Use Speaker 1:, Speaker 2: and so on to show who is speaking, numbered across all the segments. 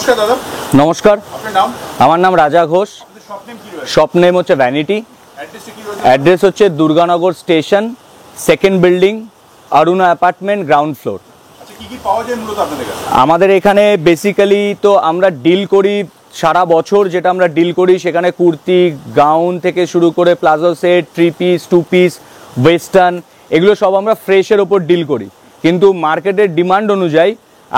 Speaker 1: নমস্কার দাদা।
Speaker 2: নমস্কার,
Speaker 1: আপনার নাম?
Speaker 2: আমার নাম রাজা ঘোষ।
Speaker 1: শপ নেম কি রয়েছে?
Speaker 2: শপ নেম হচ্ছে ভ্যানিটি।
Speaker 1: অ্যাড্রেসটা কি রয়েছে?
Speaker 2: অ্যাড্রেস হচ্ছে Durganagar station, second building, Aruna apartment, ground floor.
Speaker 1: আচ্ছা, কি কি পাওয়া যায় মূলত আপনাদের কাছে?
Speaker 2: আমাদের এখানে বেসিক্যালি তো আমরা ডিল করি সারা বছর, যেটা আমরা ডিল করি সেখানে কুর্তি, গাউন থেকে শুরু করে palazzo set, 3 piece, 2 piece, western, এগুলো সব আমরা ফ্রেশের ওপর ডিল করি। কিন্তু মার্কেটের ডিমান্ড অনুযায়ী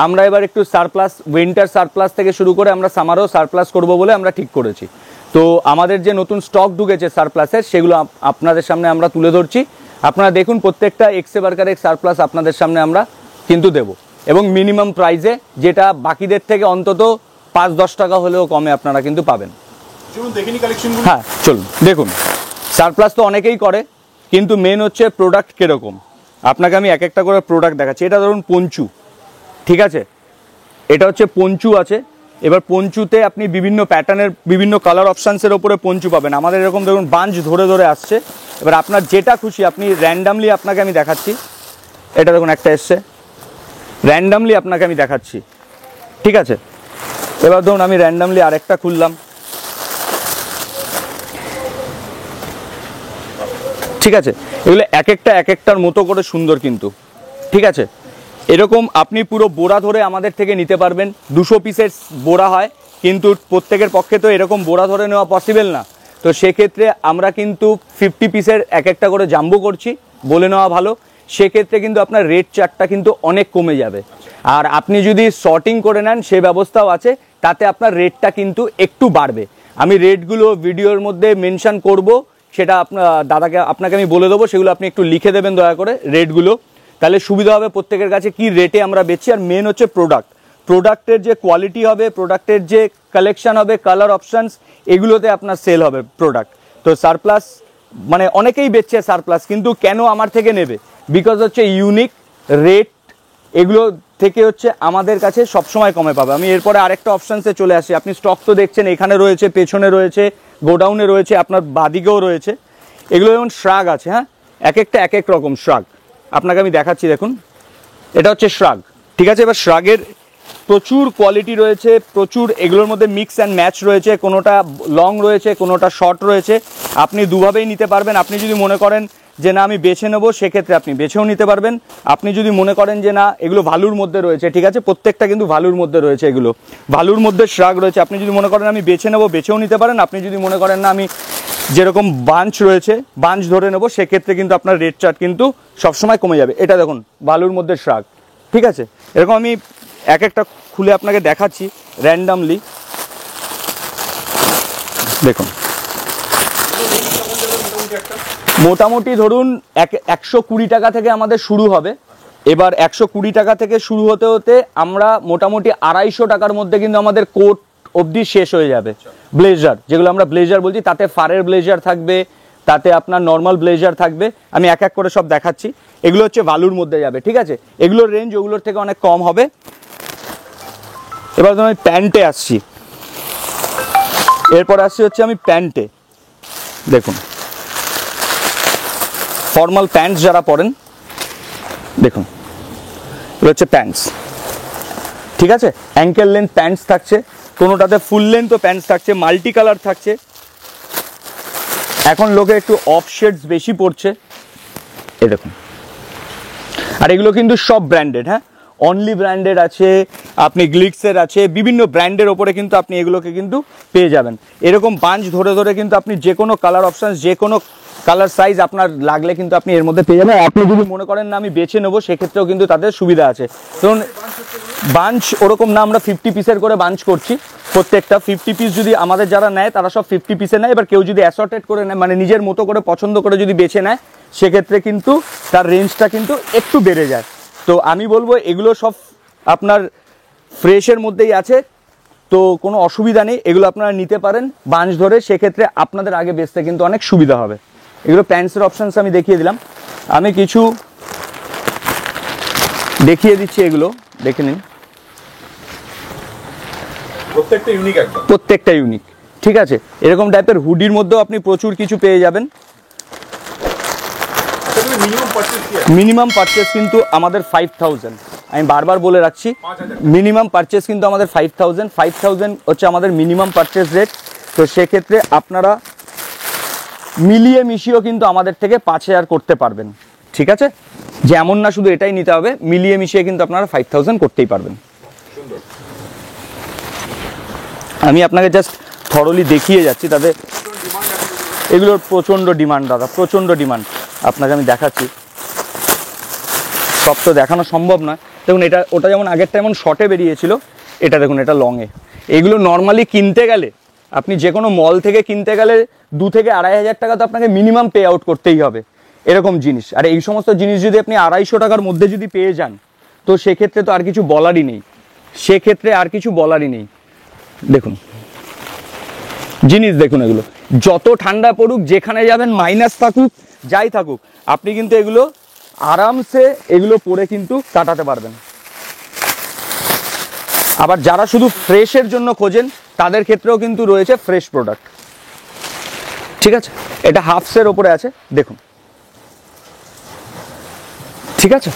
Speaker 2: আমরা এবার একটু সারপ্লাস, উইন্টার সারপ্লাস থেকে শুরু করে আমরা সামারও সারপ্লাস করব বলে আমরা ঠিক করেছি। তো আমাদের যে নতুন স্টক ঢুকেছে সারপ্লাসের, সেগুলো আপনাদের সামনে আমরা তুলে ধরছি। আপনারা দেখুন, প্রত্যেকটা এক্সে বার্কার এক সারপ্লাস আপনাদের সামনে আমরা কিন্তু দেব, এবং মিনিমাম প্রাইসে, যেটা বাকিদের থেকে অন্তত 5-10 টাকা হলেও কমে আপনারা কিন্তু পাবেন।
Speaker 1: চলুন দেখিনি কালেকশনগুলো।
Speaker 2: হ্যাঁ চলুন দেখুন। সারপ্লাস তো অনেকেই করে, কিন্তু মেন হচ্ছে প্রোডাক্ট কীরকম। আপনাকে আমি এক একটা করে প্রোডাক্ট দেখাচ্ছি। এটা ধরুন পঞ্চু, ঠিক আছে? এটা হচ্ছে পঞ্চু আছে। এবার পঞ্চুতে আপনি বিভিন্ন প্যাটার্নের, বিভিন্ন কালার অপশানসের ওপরে পঞ্চু পাবেন। আমাদের এরকম ধরুন বাঞ্চ ধরে ধরে আসছে। এবার আপনার যেটা খুশি আপনি র্যান্ডামলি, আপনাকে আমি দেখাচ্ছি। এটা দেখুন একটা এসছে, র্যান্ডামলি আপনাকে আমি দেখাচ্ছি, ঠিক আছে? এবার ধরুন আমি র্যান্ডামলি আরেকটা খুললাম, ঠিক আছে? এগুলো এক একটার মতো করে সুন্দর কিন্তু, ঠিক আছে? এরকম আপনি পুরো বোরা ধরে আমাদের থেকে নিতে পারবেন। 200 পিসের বোরা হয়, কিন্তু প্রত্যেকের পক্ষে তো এরকম বোরা ধরে নেওয়া পসিবল না। তো সেক্ষেত্রে আমরা কিন্তু 50 পিসের এক একটা করে জাম্বো করছি, বলে নেওয়া ভালো। সেক্ষেত্রে কিন্তু আপনার রেট চার্টটা কিন্তু অনেক কমে যাবে। আর আপনি যদি শর্টিং করে নেন, সে ব্যবস্থাও আছে, তাতে আপনার রেটটা কিন্তু একটু বাড়বে। আমি রেটগুলো ভিডিওর মধ্যে মেনশন করব, সেটা আপনাকে আমি বলে দেবো। সেগুলো আপনি একটু লিখে দেবেন দয়া করে রেটগুলো, তাহলে সুবিধা হবে প্রত্যেকের কাছে কি রেটে আমরা বেচছি। আর মেন হচ্ছে প্রোডাক্টের যে কোয়ালিটি হবে, প্রোডাক্টের যে কালেকশন হবে, কালার অপশানস, এগুলোতে আপনার সেল হবে প্রোডাক্ট। তো সারপ্লাস মানে অনেকেই বেচছে সারপ্লাস, কিন্তু কেন আমার থেকে নেবে? বিকজ হচ্ছে ইউনিক রেট, এগুলো থেকে হচ্ছে আমাদের কাছে সবসময় কমে পাবে। আমি এরপরে আরেকটা অপশানসে চলে আসি। আপনি স্টক তো দেখছেন, এখানে রয়েছে, পেছনে রয়েছে, গোডাউনে রয়েছে, আপনার বাদিকেও রয়েছে। এগুলো যেমন শ্রাগ আছে, হ্যাঁ, এক একটা এক এক রকম শ্রাগ আপনাকে আমি দেখাচ্ছি। দেখুন, এটা হচ্ছে শ্রাগ, ঠিক আছে? এবার শ্রাগের প্রচুর কোয়ালিটি রয়েছে, প্রচুর, এগুলোর মধ্যে মিক্স অ্যান্ড ম্যাচ রয়েছে। কোনোটা লং রয়েছে, কোনোটা শর্ট রয়েছে। আপনি দুভাবেই নিতে পারবেন। আপনি যদি মনে করেন যে না আমি বেছে নেবো, সেক্ষেত্রে আপনি বেছেও নিতে পারবেন। আপনি যদি মনে করেন যে না এগুলো ভালুর মধ্যে রয়েছে, ঠিক আছে, প্রত্যেকটা কিন্তু ভালুর মধ্যে রয়েছে, এগুলো ভালুর মধ্যে শ্রাগ রয়েছে। আপনি যদি মনে করেন আমি বেছে নেবো, বেছেও নিতে পারেন। আপনি যদি মনে করেন না আমি যেরকম বাঞ্চ রয়েছে, বাঞ্চ ধরে নেবো, সেক্ষেত্রে কিন্তু আপনার রেট চার্ট কিন্তু সবসময় কমে যাবে। এটা দেখুন ভালুর মধ্যে শ্রাগ, ঠিক আছে? এরকম আমি এক একটা খুলে আপনাকে দেখাচ্ছি র্যান্ডামলি। দেখুন, মোটামুটি ধরুন 120 টাকা থেকে আমাদের শুরু হবে। এবার 120 টাকা থেকে শুরু হতে হতে আমরা মোটামুটি 250 টাকার মধ্যে কিন্তু আমাদের কোট অবধি শেষ হয়ে যাবে। ব্লেজার, যেগুলো আমরা ব্লেজার বলছি, তাতে ফারের ব্লেজার থাকবে, তাতে আপনার নর্মাল ব্লেজার থাকবে। আমি এক এক করে সব দেখাচ্ছি। এগুলো হচ্ছে ভালুর মধ্যে যাবে, ঠিক আছে? এগুলোর রেঞ্জ ওগুলোর থেকে অনেক কম হবে। এবার ধরুন আমি প্যান্টে আসছি। এরপর আসছি হচ্ছে আমি প্যান্টে। দেখুন, ফর্মাল প্যান্টস যারা পরেন, দেখুন এটা হচ্ছে প্যান্টস, ঠিক আছে? অ্যাঙ্কেল লেন্থ প্যান্টস থাকছে, কোনোটাতে ফুল লেন্থও প্যান্টস থাকছে, মাল্টি কালার থাকছে। এখন লোকে একটু অফ শেডস বেশি পড়ছে, এই দেখুন। আর এগুলো কিন্তু সব ব্র্যান্ডেড, হ্যাঁ, অনলি ব্র্যান্ডেড আছে, আপনি গ্লিক্সের আছে, বিভিন্ন ব্র্যান্ডের ওপরে কিন্তু আপনি এগুলোকে কিন্তু পেয়ে যাবেন। এরকম বাঞ্চ ধরে ধরে কিন্তু আপনি যে কোনো কালার অপশান, যে কোনো কালার সাইজ আপনার লাগলে কিন্তু আপনি এর মধ্যে পেয়ে যাবেন। আপনি যদি মনে করেন না আমি বেছে নেবো, সেক্ষেত্রেও কিন্তু তাদের সুবিধা আছে। ধরুন বাঞ্চ ওরকম না, আমরা 50 পিসের করে বাঞ্চ করছি। প্রত্যেকটা 50 পিস যদি আমাদের যারা নেয়, তারা সব 50 পিসে নেয়। এবার কেউ যদি অ্যাসর্টেড করে নেয়, মানে নিজের মতো করে পছন্দ করে যদি বেছে নেয়, সেক্ষেত্রে কিন্তু তার রেঞ্জটা কিন্তু একটু বেড়ে যায়। তো আমি বলবো এগুলো সব আপনার ফ্রেশের মধ্যেই আছে, তো কোনো অসুবিধা নেই, এগুলো আপনারা নিতে পারেন বাঞ্চ ধরে। সেক্ষেত্রে আপনাদের আগে বেচতে কিন্তু অনেক সুবিধা হবে। এগুলো প্যান্টসের অপশানস আমি দেখিয়ে দিলাম। আমি কিছু দেখিয়ে দিচ্ছি, এগুলো দেখে নিন।
Speaker 1: প্রত্যেকটা ইউনিক, একদম
Speaker 2: প্রত্যেকটা ইউনিক, ঠিক আছে? এরকম টাইপের হুডির মধ্যেও আপনি প্রচুর কিছু পেয়ে যাবেন। মিনিমাম পারচেস কিন্তু আমাদের 5000। আমি বারবার বলে রাখছি, মিনিমাম পারচেস কিন্তু আমাদের 5,000 হচ্ছে আমাদের মিনিমাম পারচেস রেট। তো সেক্ষেত্রে আপনারা মিলিয়ে মিশিয়েও কিন্তু আমাদের থেকে 5,000 করতে পারবেন, ঠিক আছে? যে এমন না শুধু এটাই নিতে হবে, মিলিয়ে মিশিয়ে কিন্তু আপনারা 5,000 করতেই পারবেন। আমি আপনাকে জাস্ট থরলি দেখিয়ে যাচ্ছি, তাদের এগুলোর প্রচণ্ড ডিমান্ড দাদা, প্রচণ্ড ডিমান্ড। আপনাকে আমি দেখাচ্ছি, সব তো দেখানো সম্ভব নয়। দেখুন এটা, ওটা যেমন আগেরটা যেমন শর্টে বেরিয়েছিল, এটা দেখুন এটা লংয়ে। এগুলো নর্মালি কিনতে গেলে, আপনি যে কোনো মল থেকে কিনতে গেলে 2 থেকে 2,500 টাকা তো আপনাকে মিনিমাম পে আউট করতেই হবে এরকম জিনিস। আর এই সমস্ত জিনিস যদি আপনি 250 টাকার মধ্যে যদি পেয়ে যান, তো সেক্ষেত্রে তো আর কিছু বলারই নেই, সেক্ষেত্রে আর কিছু বলারই নেই। দেখুন জিনিস দেখুন, এগুলো যত ঠান্ডা পড়ুক, যেখানে যাবেন মাইনাস থাকুক যাই থাকুক, আপনি কিন্তু এগুলো আরামসে এগুলো পরে কিন্তু কাটাতে পারবেন। আবার যারা শুধু ফ্রেশের জন্য খোঁজেন, তাদের ক্ষেত্রেও কিন্তু রয়েছে ফ্রেশ প্রোডাক্ট, ঠিক আছে? এটা হাফসের ওপরে আছে, দেখুন, ঠিক আছে?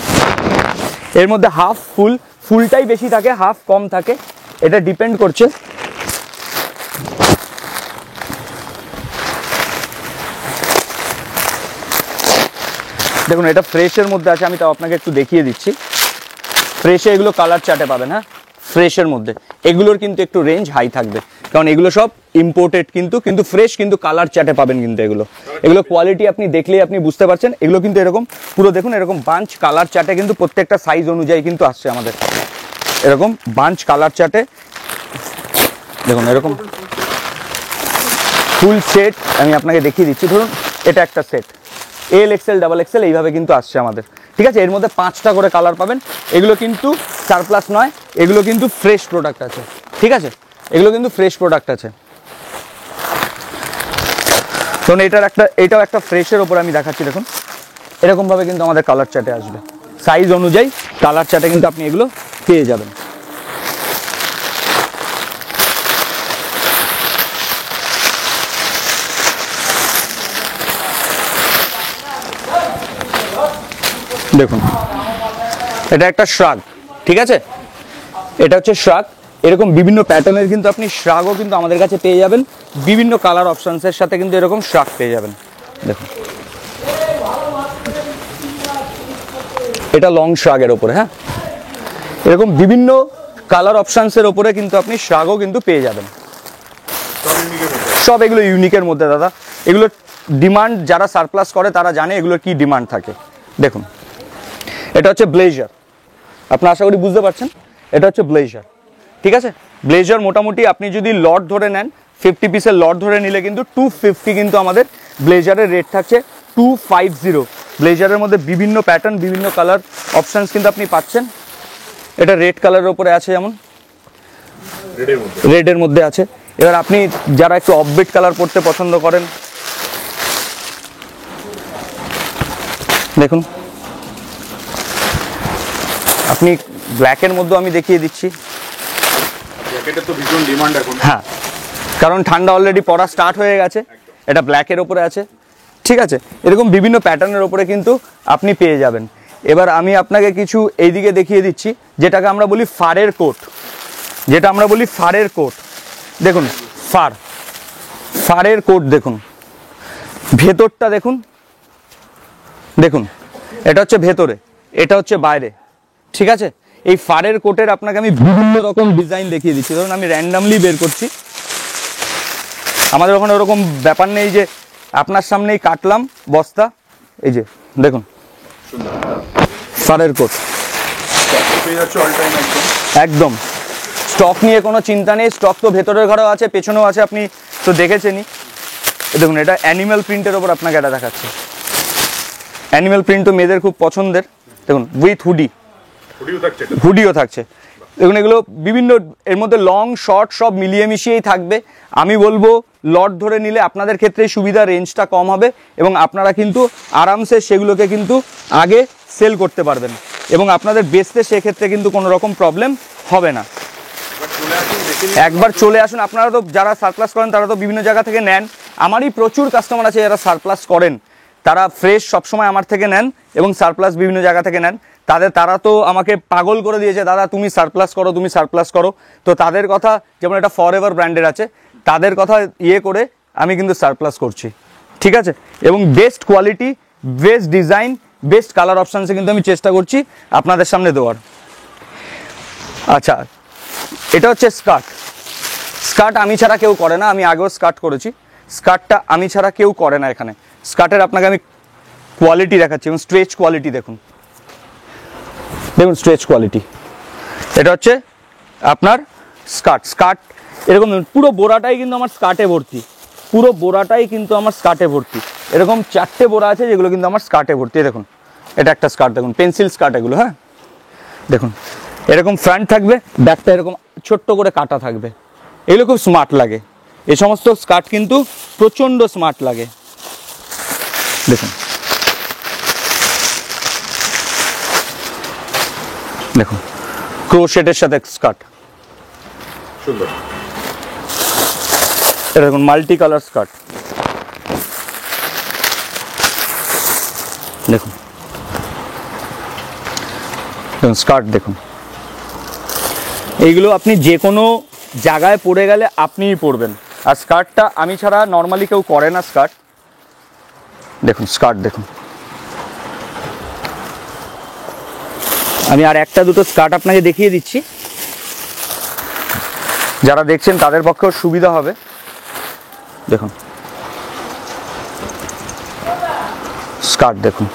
Speaker 2: এর মধ্যে হাফ ফুল, ফুলটাই বেশি থাকে, হাফ কম থাকে, এটা ডিপেন্ড করছে। দেখুন এটা ফ্রেশের মধ্যে আছে, আমি তাও আপনাকে একটু দেখিয়ে দিচ্ছি। ফ্রেশে এগুলো কালার চার্টে পাবেন, হ্যাঁ ফ্রেশের মধ্যে। এগুলোর কিন্তু একটু রেঞ্জ হাই থাকবে, কারণ এগুলো সব ইম্পোর্টেড, কিন্তু ফ্রেশ কিন্তু কালার চার্টে পাবেন কিন্তু এগুলো কোয়ালিটি আপনি দেখলেই আপনি বুঝতে পারছেন। এগুলো কিন্তু এরকম পুরো দেখুন, এরকম বাঞ্চ কালার চার্টে কিন্তু প্রত্যেকটা সাইজ অনুযায়ী কিন্তু আসছে আমাদের, এরকম বাঞ্চ কালার চার্টে। দেখুন এরকম ফুল সেট আমি আপনাকে দেখিয়ে দিচ্ছি। ধরুন এটা একটা সেট, XL, XXL এইভাবে কিন্তু আসছে আমাদের, ঠিক আছে? এর মধ্যে 5টা করে কালার পাবেন। এগুলো কিন্তু সারপ্লাস নয়, এগুলো কিন্তু ফ্রেশ প্রোডাক্ট আছে, ঠিক আছে? এগুলো কিন্তু ফ্রেশ প্রোডাক্ট আছে। ধরুন এটাও একটা ফ্রেশের ওপর আমি দেখাচ্ছি। দেখুন এরকমভাবে কিন্তু আমাদের কালার চার্টে আসবে, সাইজ অনুযায়ী কালার চার্টে কিন্তু আপনি এগুলো পেয়ে যাবেন। দেখুন এটা একটা শ্রাগ, ঠিক আছে? এটা হচ্ছে শ্রাগ, এরকম বিভিন্ন প্যাটার্নের কিন্তু আপনি শ্রাগও কিন্তু আমাদের কাছে পেয়ে যাবেন, বিভিন্ন কালার অপশনসের সাথে কিন্তু এরকম শ্রাগ পেয়ে যাবেন। দেখুন এটা লং শ্রাগের ওপরে, হ্যাঁ এরকম বিভিন্ন কালার অপশনসের ওপরে কিন্তু আপনি শ্রাগও কিন্তু পেয়ে যাবেন। সব এগুলো ইউনিকের মধ্যে দাদা। এগুলো ডিমান্ড যারা সারপ্লাস করে তারা জানে এগুলোর কি ডিমান্ড থাকে। দেখুন এটা হচ্ছে ব্লেজার, আপনারা আশা করি বুঝতে পারছেন, এটা হচ্ছে ব্লেজার, ঠিক আছে? ব্লেজার মোটামুটি আপনি যদি লট ধরে নেন, 50 পিসের লট ধরে নিলে কিন্তু 250 কিন্তু আমাদের ব্লেজারের রেট থাকছে, 250। ব্লেজারের মধ্যে বিভিন্ন প্যাটার্ন, বিভিন্ন কালার অপশানস কিন্তু আপনি পাচ্ছেন। এটা রেড কালারের ওপরে আছে, যেমন রেডের মধ্যে আছে। এবার আপনি যারা একটু অফবিট কালার পরতে পছন্দ করেন, দেখুন আপনি ব্ল্যাকের মধ্যে আমি দেখিয়ে দিচ্ছি।
Speaker 1: জ্যাকেটের তো ভীষণ ডিমান্ড এখন,
Speaker 2: হ্যাঁ কারণ ঠান্ডা অলরেডি পড়া স্টার্ট হয়ে গেছে। এটা ব্ল্যাকের ওপরে আছে, ঠিক আছে? এরকম বিভিন্ন প্যাটার্নের ওপরে কিন্তু আপনি পেয়ে যাবেন। এবার আমি আপনাকে কিছু এইদিকে দেখিয়ে দিচ্ছি, যেটাকে আমরা বলি ফারের কোট, ফারের কোট। দেখুন ফারের কোট, দেখুন ভেতরটা দেখুন, দেখুন এটা হচ্ছে ভেতরে, এটা হচ্ছে বাইরে, ঠিক আছে? এই ফারের কোটের আপনাকে আমি বিভিন্ন রকম ডিজাইন দেখিয়ে দিচ্ছি। ধরুন আমি র্যান্ডামলি বের করছি, আমাদের ওখানে ওরকম ব্যাপার নেই যে আপনার সামনেই কাটলাম বস্তা। এই যে দেখুন ফারের কোট, একদম স্টক নিয়ে কোনো চিন্তা নেই। স্টক তো ভেতরের ঘরেও আছে, পেছনেও আছে, আপনি তো দেখেছেনই। দেখুন এটা অ্যানিম্যাল প্রিন্টের ওপর আপনাকে এটা দেখাচ্ছে। অ্যানিম্যাল প্রিন্ট তো মেয়েদের খুব পছন্দের। দেখুন উইথ হুডিও থাকছে। দেখুন এগুলো বিভিন্ন, এর মধ্যে লং শর্ট সব মিলিয়ে মিশিয়েই থাকবে। আমি বলবো লট ধরে নিলে আপনাদের ক্ষেত্রে সুবিধা, রেঞ্জটা কম হবে এবং আপনারা কিন্তু আরামসে সেগুলোকে কিন্তু আগে সেল করতে পারবেন এবং আপনাদের বেচতে সেক্ষেত্রে কিন্তু কোনো রকম প্রবলেম হবে না। একবার চলে আসুন। আপনারা তো যারা সারপ্লাস করেন তারা তো বিভিন্ন জায়গা থেকে নেন, আমারই প্রচুর কাস্টমার আছে যারা সারপ্লাস করেন, তারা ফ্রেশ সবসময় আমার থেকে নেন এবং সারপ্লাস বিভিন্ন জায়গা থেকে নেন, তারা তো আমাকে পাগল করে দিয়েছে, দাদা তুমি সারপ্লাস করো, তুমি সারপ্লাস করো। তো তাদের কথা, যেমন এটা ফরএভার ব্র্যান্ডের আছে, তাদের কথা করে আমি কিন্তু সারপ্লাস করছি, ঠিক আছে। এবং best quality, best design, best colour অপশানসে কিন্তু আমি চেষ্টা করছি আপনাদের সামনে দেওয়ার। আচ্ছা, এটা হচ্ছে স্কার্ট। স্কার্ট আমি ছাড়া কেউ করে না, আমি আগেও স্কার্ট করেছি। স্কার্টটা আমি ছাড়া কেউ করে না এখানে। স্কার্টের আপনাকে আমি কোয়ালিটি দেখাচ্ছি এবং স্ট্রেচ কোয়ালিটি দেখুন, দেখুন স্ট্রেচ কোয়ালিটি। এটা হচ্ছে আপনার স্কার্ট এরকম পুরো বোরাটাই কিন্তু আমার স্কার্টে ভর্তি, পুরো বোরাটাই কিন্তু আমার স্কার্টে ভর্তি। এরকম 4টে বোরা আছে যেগুলো কিন্তু আমার স্কার্টে ভর্তি। দেখুন এটা একটা স্কার্ট, দেখুন পেন্সিল স্কার্ট এগুলো, হ্যাঁ দেখুন এরকম ফ্রন্ট থাকবে, ব্যাকটা এরকম ছোট্ট করে কাটা থাকবে, এগুলো খুব স্মার্ট লাগে। এই সমস্ত স্কার্ট কিন্তু প্রচণ্ড স্মার্ট লাগে। দেখুন দেখুন ক্রোশেটের সাথে স্কার্ট,
Speaker 1: সুন্দর।
Speaker 2: এটা দেখুন মাল্টি কালার স্কার্ট, দেখুন দেখুন স্কার্ট দেখুন। এইগুলো আপনি যে কোনো জায়গায় পরে গেলে আপনিই পরবেন। আর স্কার্টটা আমি ছাড়া নর্মালি কেউ করে না স্কার্ট। দেখুন স্কার্ট দেখুন। আমি আর একটা দুটো স্কার্ট আপনাকে দেখিয়ে দিচ্ছি, যারা দেখছেন তাদের পক্ষেও সুবিধা হবে। দেখুন স্কার্ট দেখুন,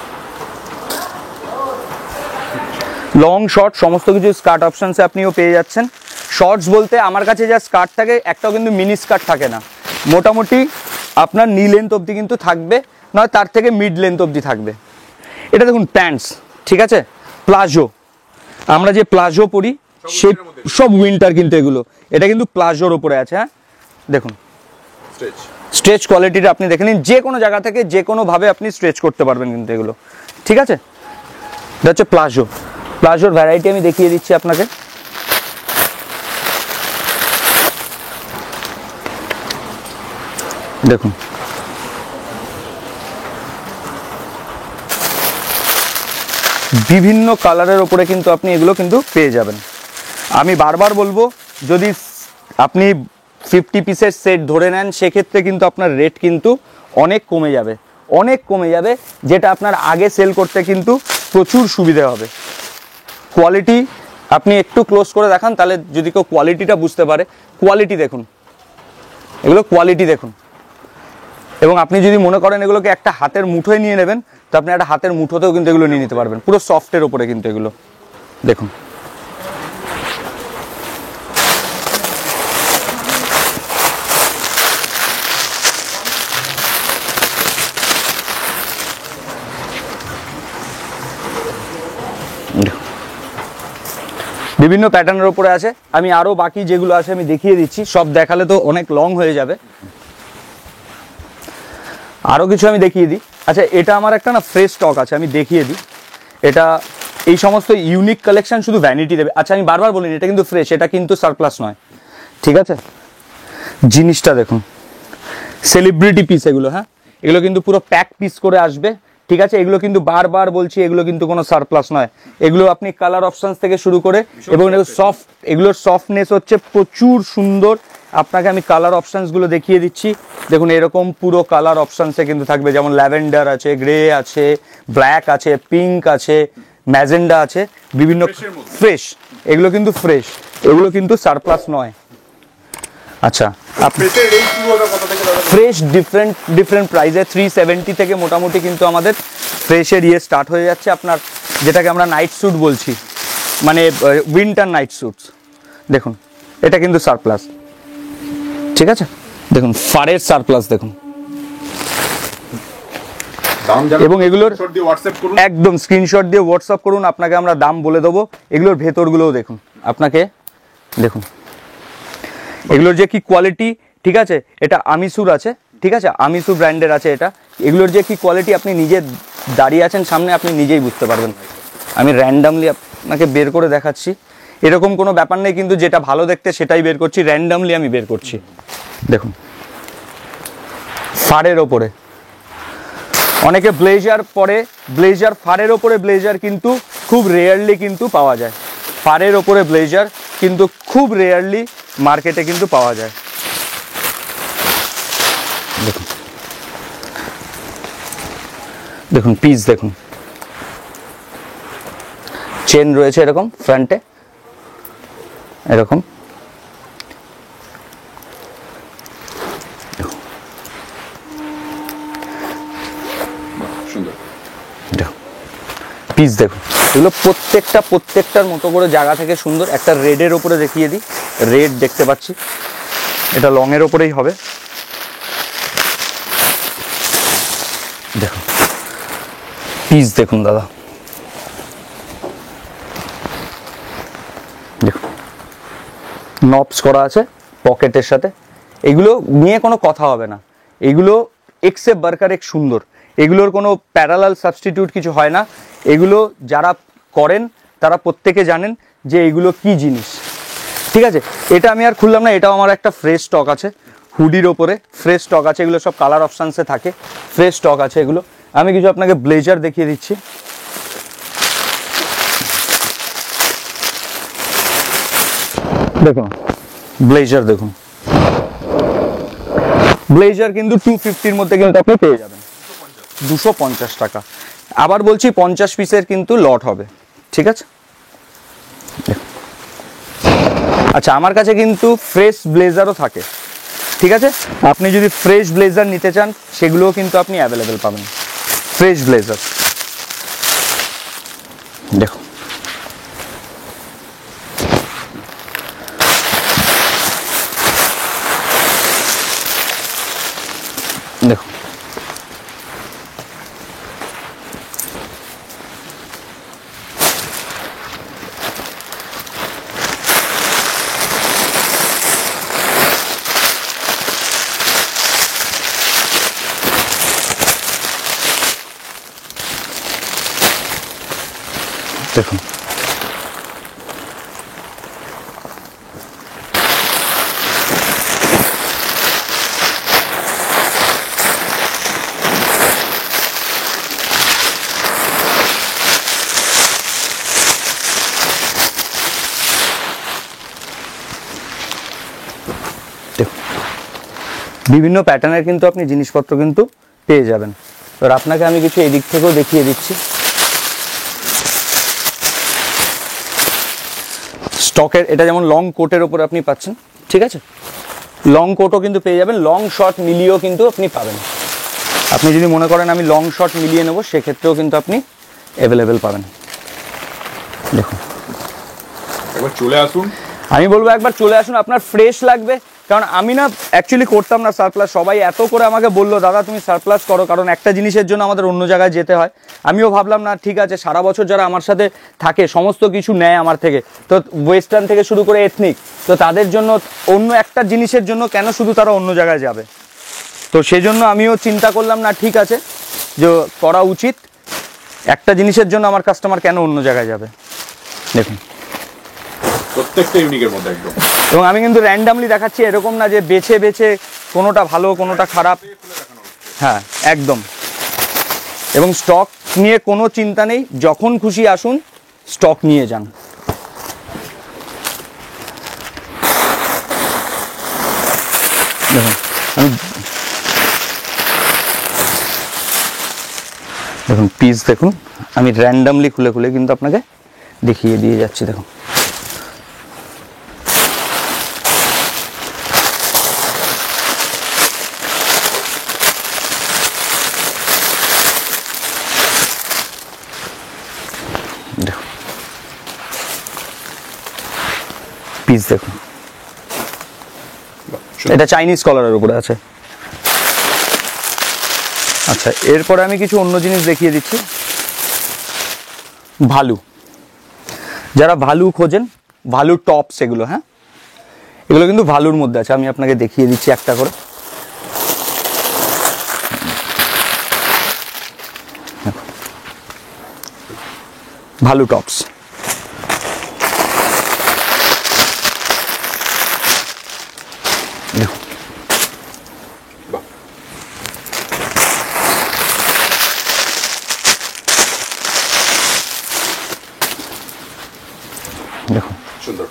Speaker 2: লং শর্ট সমস্ত কিছু স্কার্ট অপশানসে আপনিও পেয়ে যাচ্ছেন। শর্টস বলতে আমার কাছে যা স্কার্ট থাকে, একটাও কিন্তু মিনি স্কার্ট থাকে না, মোটামুটি আপনার নি লেন্থ অবধি কিন্তু থাকবে, নয় তার থেকে মিড লেন্থ অবধি থাকবে। এটা দেখুন প্যান্টস, ঠিক আছে, প্লাজো, আমরা যে প্লাজো পরি সেই সব উইন্টার কিন্তু এগুলো, এটা কিন্তু প্লাজোর ওপরে আছে, হ্যাঁ দেখুন স্ট্রেচ কোয়ালিটিটা আপনি দেখে নিন, যে কোনো জায়গা থেকে যে কোনোভাবে আপনি স্ট্রেচ করতে পারবেন কিন্তু এগুলো, ঠিক আছে। এটা হচ্ছে প্লাজো, প্লাজোর ভ্যারাইটি আমি দেখিয়ে দিচ্ছি আপনাকে। দেখুন বিভিন্ন কালারের ওপরে কিন্তু আপনি এগুলো কিন্তু পেয়ে যাবেন। আমি বারবার বলবো, যদি আপনি 50 পিসের সেট ধরে নেন, সেক্ষেত্রে কিন্তু আপনার রেট কিন্তু অনেক কমে যাবে, অনেক কমে যাবে, যেটা আপনার আগে সেল করতে কিন্তু প্রচুর সুবিধা হবে। কোয়ালিটি আপনি একটু ক্লোজ করে দেখান, তাহলে যদি কেউ কোয়ালিটিটা বুঝতে পারে। কোয়ালিটি দেখুন, এগুলো কোয়ালিটি দেখুন। এবং আপনি যদি মনে করেন এগুলোকে একটা হাতের মুঠোয় নিয়ে নেবেন, তো আপনি একটা হাতের মুঠোতেও কিন্তু এগুলো নিয়ে নিতে পারবেন, পুরো সফটের ওপরে কিন্তু এগুলো দেখুন। বিভিন্ন প্যাটার্নের ওপরে আছে, আমি আরো বাকি যেগুলো আছে আমি দেখিয়ে দিচ্ছি, সব দেখালে তো অনেক লং হয়ে যাবে, আরো কিছু আমি দেখিয়ে দিই। আচ্ছা, এটা আমার একটা না ফ্রেশ স্টক আছে, আমি দেখিয়ে দিই। এটা এই সমস্ত ইউনিক কালেকশন শুধু ভ্যানিটি দেবে। আচ্ছা, আমি বারবার বলিনি এটা কিন্তু ফ্রেশ, এটা কিন্তু সারপ্লাস নয়, ঠিক আছে। জিনিসটা দেখুন, সেলিব্রিটি পিস এগুলো, হ্যাঁ এগুলো কিন্তু পুরো প্যাক পিস করে আসবে, ঠিক আছে। এগুলো কিন্তু বারবার বলছি, এগুলো কিন্তু কোনো সারপ্লাস নয়। এগুলো আপনি কালার অপশনস থেকে শুরু করে, এবং সফট, এগুলোর সফটনেস হচ্ছে প্রচুর সুন্দর। আপনাকে আমি কালার অপশনসগুলো দেখিয়ে দিচ্ছি। দেখুন এরকম পুরো কালার অপশনসে কিন্তু থাকবে, যেমন ল্যাভেন্ডার আছে, গ্রে আছে, ব্ল্যাক আছে, পিঙ্ক আছে, ম্যাজেন্ডা আছে, বিভিন্ন ফ্রেশ, এগুলো কিন্তু ফ্রেশ, এগুলো কিন্তু সারপ্লাস নয়। আচ্ছা, ফ্রেশ ডিফারেন্ট প্রাইসে 370 থেকে মোটামুটি কিন্তু আমাদের ফ্রেশের স্টার্ট হয়ে যাচ্ছে, আপনার যেটাকে আমরা নাইট স্যুট বলছি, মানে উইন্টার নাইট স্যুটস। দেখুন এটা কিন্তু সারপ্লাস, ঠিক আছে। দেখুন ফারের সারপ্লাস দেখুন, এবং এগুলোর একদম স্ক্রিনশট দিয়ে হোয়াটসঅ্যাপ করুন, আপনাকে আমরা দাম বলে দেবো। এগুলোর ভেতরগুলোও দেখুন, আপনাকে দেখুন এগুলোর যে কি কোয়ালিটি, ঠিক আছে। এটা আমিসুর আছে, ঠিক আছে, আমিসু ব্র্যান্ডের আছে এটা। এগুলোর যে কি কোয়ালিটি, আপনি নিজে দাঁড়িয়ে আছেন সামনে, আপনি নিজেই বুঝতে পারবেন। আমি র্যান্ডামলি আপনাকে বের করে দেখাচ্ছি, এরকম কোনো ব্যাপার নেই কিন্তু, যেটা ভালো দেখতে সেটাই বের করছি, র্যান্ডামলি আমি বের করছি। দেখুন ফারের ওপরে অনেকে ব্লেজার পরে, ব্লেজার ফারের ওপরে ব্লেজার কিন্তু খুব রেয়ারলি কিন্তু পাওয়া যায়, ফারের ওপরে ব্লেজার কিন্তু খুব রেয়ারলি মার্কেটে কিন্তু পাওয়া যায়। দেখুন দেখুন পিস দেখুন, চেন রয়েছে এরকম ফ্রন্টে, এরকম
Speaker 1: সুন্দর
Speaker 2: পিস দেখুন। এগুলো প্রত্যেকটার মতো করে জায়গা থেকে সুন্দর। একটা রেডের ওপরে দেখিয়ে দিই, রেড দেখতে পাচ্ছি, এটা লং এর ওপরেই হবে। দেখুন পিস দেখুন দাদা, দেখুন নবস করা আছে পকেটের সাথে, এগুলো নিয়ে কোনো কথা হবে না, এগুলো এক্সে বার্কার এক সুন্দর, এগুলোর কোনো প্যারালাল সাবস্টিটিউট কিছু হয় না। এগুলো যারা করেন তারা প্রত্যেকে জানেন যে এগুলো কি জিনিস, ঠিক আছে। এটা আমি আর খুললাম না, এটাও আমার একটা ফ্রেশ স্টক আছে, হুডির ওপরে ফ্রেশ স্টক আছে, এগুলো সব কালার অপশানসে থাকে, ফ্রেশ স্টক আছে এগুলো। আমি কিছু আপনাকে ব্লেজার দেখিয়ে দিচ্ছি। দেখুন ব্লেজার, দেখুন ব্লেজার কিন্তু 250-র মধ্যে কিন্তু আপনি পেয়ে যাবেন, 250 টাকা। আবার বলছি 50 পিসের কিন্তু লট হবে, ঠিক আছে। আচ্ছা, আমার কাছে কিন্তু ফ্রেশ ব্লেজারও থাকে, ঠিক আছে। আপনি যদি ফ্রেশ ব্লেজার নিতে চান সেগুলোও কিন্তু আপনি অ্যাভেলেবেল পাবেন, ফ্রেশ ব্লেজার। দেখুন দেখুন দেখুন বিভিন্ন প্যাটার্নের কিন্তু আপনি জিনিসপত্র কিন্তু পেয়ে যাবেন। এবার আপনাকে আমি কিছু এদিক থেকেও দেখিয়ে দিচ্ছি। স্টকের এটা যেমন লং কোটের ওপরে আপনি পাচ্ছেন, ঠিক আছে, লং কোটও কিন্তু পেয়ে যাবেন, লং শর্ট মিলিয়েও কিন্তু আপনি পাবেন। আপনি যদি মনে করেন আমি লং শর্ট মিলিয়ে নেব, সেক্ষেত্রেও কিন্তু আপনি অ্যাভেলেবেল পাবেন। দেখুন
Speaker 1: একবার চলে আসুন,
Speaker 2: আমি বলবো একবার চলে আসুন, আপনার ফ্রেশ লাগবে। কারণ আমি না অ্যাকচুয়ালি করতাম না সারপ্লাস, সবাই এত করে আমাকে বললো দাদা তুমি সারপ্লাস করো, কারণ একটা জিনিসের জন্য আমাদের অন্য জায়গায় যেতে হয়। আমিও ভাবলাম না ঠিক আছে, সারা বছর যারা আমার সাথে থাকে সমস্ত কিছু নেয় আমার থেকে, তো ওয়েস্টার্ন থেকে শুরু করে এথনিক, তো তাদের জন্য অন্য একটা জিনিসের জন্য কেন শুধু তারা অন্য জায়গায় যাবে। তো সেই জন্য আমিও চিন্তা করলাম না ঠিক আছে যে করা উচিত, একটা জিনিসের জন্য আমার কাস্টমার কেন অন্য জায়গায় যাবে। দেখুন
Speaker 1: প্রত্যেকটা ইউনিকের মধ্যে একদম।
Speaker 2: এবং আমি কিন্তু র্যান্ডামলি দেখাচ্ছি, এরকম না যে বেছে বেছে কোনোটা ভালো কোনোটা খারাপ, হ্যাঁ একদম। এবং স্টক নিয়ে কোনো চিন্তা নেই, যখন খুশি আসুন স্টক নিয়ে যান। দেখুন আমি দেখুন পিস দেখুন, আমি র্যান্ডামলি খুলে খুলে কিন্তু আপনাকে দেখিয়ে দিয়ে যাচ্ছি। দেখুন পিস দেখুন, এটা চাইনিজ কলারের উপরে আছে। আচ্ছা, এরপরে আমি কিছু অন্য জিনিস দেখিয়ে দিচ্ছি। ভালু, যারা ভালু খোঁজেন, ভালু টপস এগুলো, হ্যাঁ এগুলো কিন্তু ভালুর মধ্যে আছে, আমি আপনাকে দেখিয়ে দিচ্ছি একটা করে। ভালু টপস, দেখুন
Speaker 1: সুন্দর।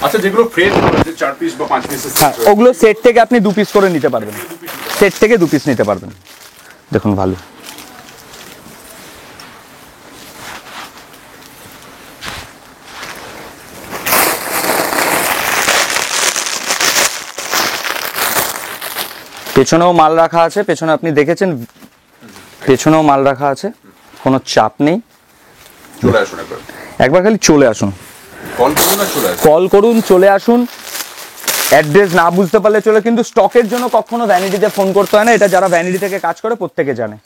Speaker 1: আচ্ছা, যেগুলো ফ্রেশ 4 পিস বা 5 পিসের
Speaker 2: হ্যাঁ, ওগুলো সেট থেকে আপনি 2 পিস করে নিতে পারবেন, সেট থেকে 2 পিস নিতে পারবেন। দেখুন ভালো, পেছনেও মাল রাখা আছে, পেছনে আপনি দেখেছেন পেছনেও মাল রাখা আছে, কোনো চাপ নেই।
Speaker 1: চলে আসুন একবার,
Speaker 2: একবার খালি চলে আসুন,
Speaker 1: কল করুন আর চলে আসুন।
Speaker 2: কল করুন, চলে আসুন। অ্যাড্রেস না বুঝতে পারলে চলে, কিন্তু স্টকের জন্য কখনো ভ্যানিটিতে ফোন করতে হয় না, এটা যারা ভ্যানিটি থেকে কাজ করে প্রত্যেকে জানে।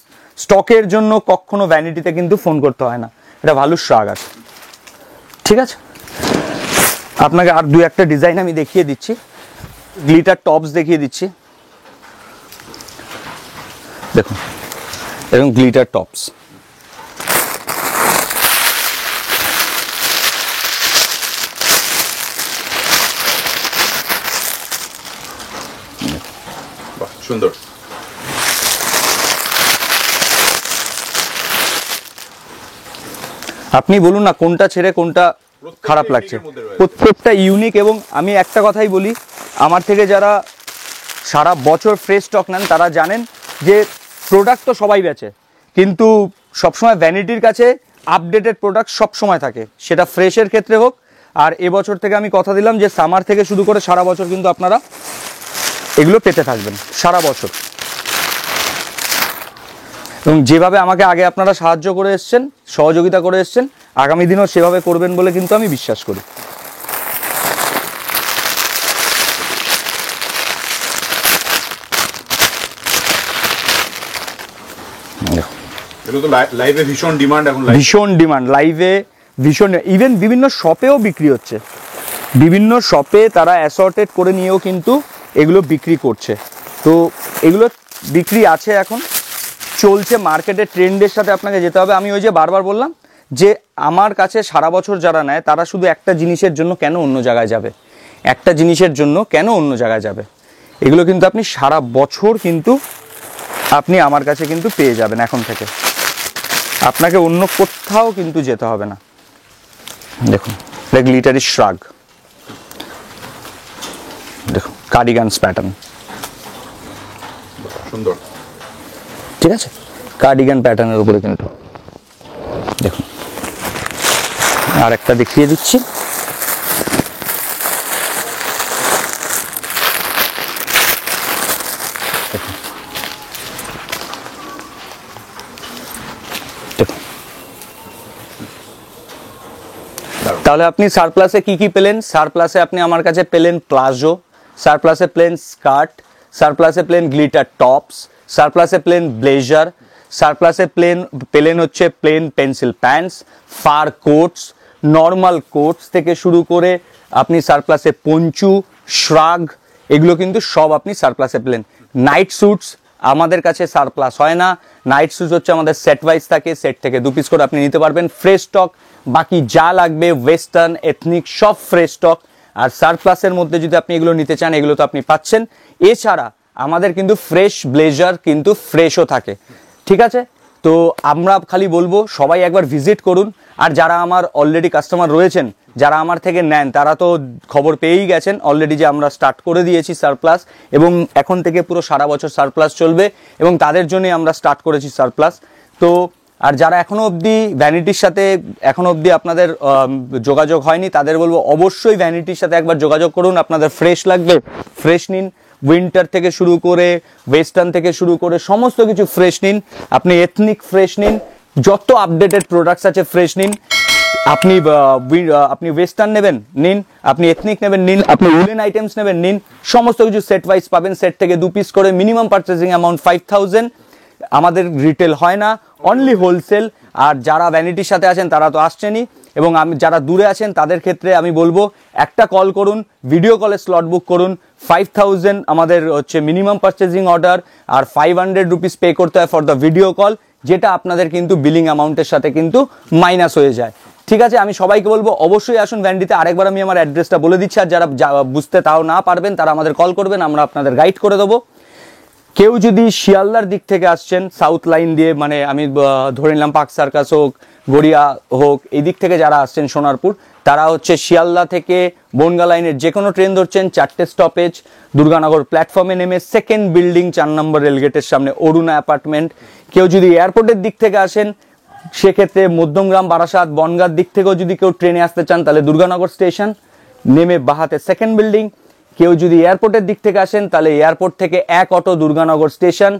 Speaker 2: স্টকের জন্য কখনো ভ্যানিটিতে কিন্তু ফোন করতে হয় না, এটা ভালো স্বাগ আছে। ঠিক আছে, আপনাকে আর 2-1টা ডিজাইন আমি দেখিয়ে দিচ্ছি, গ্লিটার টপস দেখিয়ে দিচ্ছি। দেখুন এবং গ্লিটার টপস,
Speaker 1: বাহ সুন্দর।
Speaker 2: আপনি বলুন না কোনটা ছেড়ে কোনটা খারাপ লাগছে, প্রত্যেকটা ইউনিক। এবং আমি একটা কথাই বলি, আমার থেকে যারা সারা বছর ফ্রেশ স্টক নেন তারা জানেন যে প্রোডাক্ট তো সবাই বেচে, কিন্তু সবসময় ভ্যানিটির কাছে আপডেটেড প্রোডাক্ট সবসময় থাকে, সেটা ফ্রেশের ক্ষেত্রে হোক। আর এবছর থেকে আমি কথা দিলাম যে সামার থেকে শুরু করে সারা বছর কিন্তু আপনারা এগুলো পেতে থাকবেন সারা বছর। এবং যেভাবে আমাকে আগে আপনারা সাহায্য করে এসছেন, সহযোগিতা করে এসছেন, আগামী দিনও সেভাবে করবেন বলে কিন্তু আমি বিশ্বাস করি।
Speaker 1: এগুলো তো লাইভে ভীষণ ডিমান্ড, এখন
Speaker 2: ভীষণ ডিমান্ড লাইভে, ভীষণ। ইভেন বিভিন্ন শপেও বিক্রি হচ্ছে, বিভিন্ন শপে তারা অ্যাসর্টেড করে নিয়েও কিন্তু এগুলো বিক্রি করছে। তো এগুলো বিক্রি আছে, এখন চলছে, মার্কেটের ট্রেন্ডের সাথে আপনাকে যেতে হবে। আমি ওই যে বারবার বললাম যে আমার কাছে সারা বছর যারা নেয় তারা শুধু একটা জিনিসের জন্য কেন অন্য জায়গায় যাবে, একটা জিনিসের জন্য কেন অন্য জায়গায় যাবে। এগুলো কিন্তু আপনি সারা বছর কিন্তু আপনি আমার কাছে কিন্তু পেয়ে যাবেন এখন থেকে, আপনাকে অন্য কোথাও কিন্তু যেতে হবে না। দেখুন এটা গ্লিটারি শ্রাগ, দেখুন কার্ডিগানস প্যাটার্ন,
Speaker 1: সুন্দর।
Speaker 2: ঠিক আছে, কার্ডিগান প্যাটার্নের উপরে কিন্তু দেখুন। আর একটা দেখিয়ে দিচ্ছি, তাহলে আপনি সারপ্লাসে কি কি পেলেন? সারপ্লাসে আপনি আমার কাছে পেলেন প্লাজো, সারপ্লাসে প্লেন স্কার্ট, সারপ্লাসে প্লেন গ্লিটার টপস, সারপ্লাসে প্লেন ব্লেজার, সারপ্লাসে পেলেন হচ্ছে plain pencil pants, fur coats, normal coats থেকে শুরু করে আপনি সারপ্লাসে পঞ্চু, শ্রাগ, এগুলো কিন্তু সব আপনি সারপ্লাসে পেলেন। নাইট স্যুটস আমাদের কাছে সারপ্লাস হয় না, নাইট স্যুটস হচ্ছে আমাদের সেট ওয়াইজ থাকে, সেট থেকে 2 পিস করে আপনি নিতে পারবেন। ফ্রেশ স্টক, বাকি যা লাগবে ওয়েস্টার্ন এথনিক সব ফ্রেশ স্টক। আর সারপ্লাসের মধ্যে যদি আপনি এগুলো নিতে চান এগুলো তো আপনি পাচ্ছেন। এছাড়া আমাদের কিন্তু ফ্রেশ ব্লেজার কিন্তু ফ্রেশও থাকে, ঠিক আছে। তো আমরা খালি বলবো সবাই একবার ভিজিট করুন। আর যারা আমার অলরেডি কাস্টমার রয়েছেন, যারা আমার থেকে নেন, তারা তো খবর পেয়েই গেছেন অলরেডি যে আমরা স্টার্ট করে দিয়েছি সারপ্লাস, এবং এখন থেকে পুরো সারা বছর সারপ্লাস চলবে, এবং তাদের জন্যই আমরা স্টার্ট করেছি সারপ্লাস। তো আর যারা এখনো অবধি ভ্যানিটির সাথে এখনো অবধি আপনাদের যোগাযোগ হয়নি, তাদের বলবো অবশ্যই ভ্যানিটির সাথে একবার যোগাযোগ করুন। আপনাদের ফ্রেশ লাগবে ফ্রেশ নিন, উইন্টার থেকে শুরু করে ওয়েস্টার্ন থেকে শুরু করে সমস্ত কিছু ফ্রেশ নিন, আপনি এথনিক ফ্রেশ নিন, যত আপডেটেড প্রোডাক্টস আছে ফ্রেশ নিন। আপনি ওয়েস্টার্ন নেবেন নিন, আপনি এথনিক নেবেন নিন, আপনি উলেন আইটেমস নেবেন নিন, সমস্ত কিছু সেট ওয়াইজ পাবেন। সেট থেকে 2 পিস করে, মিনিমাম পারচেজিং অ্যামাউন্ট 5000। আমাদের রিটেল হয় না, অনলি হোলসেল। আর যারা ভ্যানিটির সাথে আছেন তারা তো আসছেনই, এবং যারা দূরে আছেন তাদের ক্ষেত্রে আমি বলবো একটা কল করুন, ভিডিও কলে স্লট বুক করুন। 5000 আমাদের হচ্ছে মিনিমাম পারচেজিং অর্ডার, আর 500 রুপিস পে করতে হয় ফর দ্য ভিডিও কল, যেটা আপনাদের কিন্তু বিলিং অ্যামাউন্টের সাথে কিন্তু মাইনাস হয়ে যায়, ঠিক আছে। আমি সবাইকে বলবো অবশ্যই আসুন ভ্যানিটিতে। আরেকবার আমি আমার অ্যাড্রেসটা বলে দিচ্ছি, আর যারা বুঝতে তাও না পারবেন তারা আমাদের কল করবেন, আমরা আপনাদের গাইড করে দেবো। কেউ যদি শিয়ালদার দিক থেকে আসছেন সাউথ লাইন দিয়ে, মানে আমি ধরে নিলাম পার্ক সার্কাস হোক, গড়িয়া হোক, এই দিক থেকে যারা আসছেন সোনারপুর, তারা হচ্ছে শিয়ালদা থেকে বনগা লাইনের যে কোনো ট্রেন ধরছেন, 4টে স্টপেজ, দুর্গানগর প্ল্যাটফর্মে নেমে সেকেন্ড বিল্ডিং 4 নম্বর রেলগেটের সামনে অরুণা অ্যাপার্টমেন্ট। কেউ যদি এয়ারপোর্টের দিক থেকে আসেন সেক্ষেত্রে মধ্যমগ্রাম, বারাসাত, বনগাঁর দিক থেকেও যদি কেউ ট্রেনে আসতে চান তাহলে দুর্গানগর স্টেশন নেমে বাহাতে সেকেন্ড বিল্ডিং। কেউ যদি এয়ারপোর্টের দিক থেকে আসেন তাহলে এয়ারপোর্ট থেকে 1 auto Durganagar station,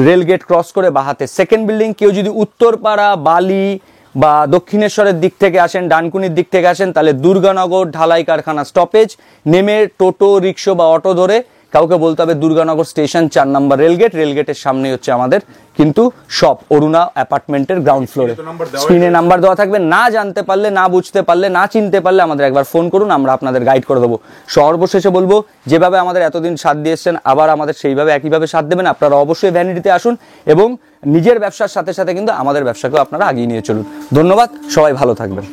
Speaker 2: rail gate cross করে বাহাতে সেকেন্ড বিল্ডিং। কেউ যদি উত্তরপাড়া, বালি বা দক্ষিণেশ্বরের দিক থেকে আসেন, ডানকুনির দিক থেকে আসেন, তাহলে দুর্গানগর ঢালাই কারখানা স্টপেজ নেমে টোটো, রিক্সা বা অটো ধরে কাউকে বলতে হবে দুর্গানগর স্টেশন 4 নম্বর রেলগেট। রেলগেটের সামনে হচ্ছে আমাদের কিন্তু শপ অরুণা অ্যাপার্টমেন্টের গ্রাউন্ড ফ্লোরে। স্ক্রিনে নাম্বার দেওয়া থাকবে। না জানতে পারলে, না বুঝতে পারলে, না চিনতে পারলে আমাদের একবার ফোন করুন, আমরা আপনাদের গাইড করে দেবো। সর্বশেষে বলবো, যেভাবে আমাদের এতদিন সাথ দিয়ে এসছেন আবার আমাদের সেইভাবে একইভাবে সাথ দেবেন। আপনারা অবশ্যই ভ্যানিটিতে আসুন এবং নিজের ব্যবসার সাথে সাথে কিন্তু আমাদের ব্যবসাকেও আপনারা এগিয়ে নিয়ে চলুন। ধন্যবাদ, সবাই ভালো থাকবেন।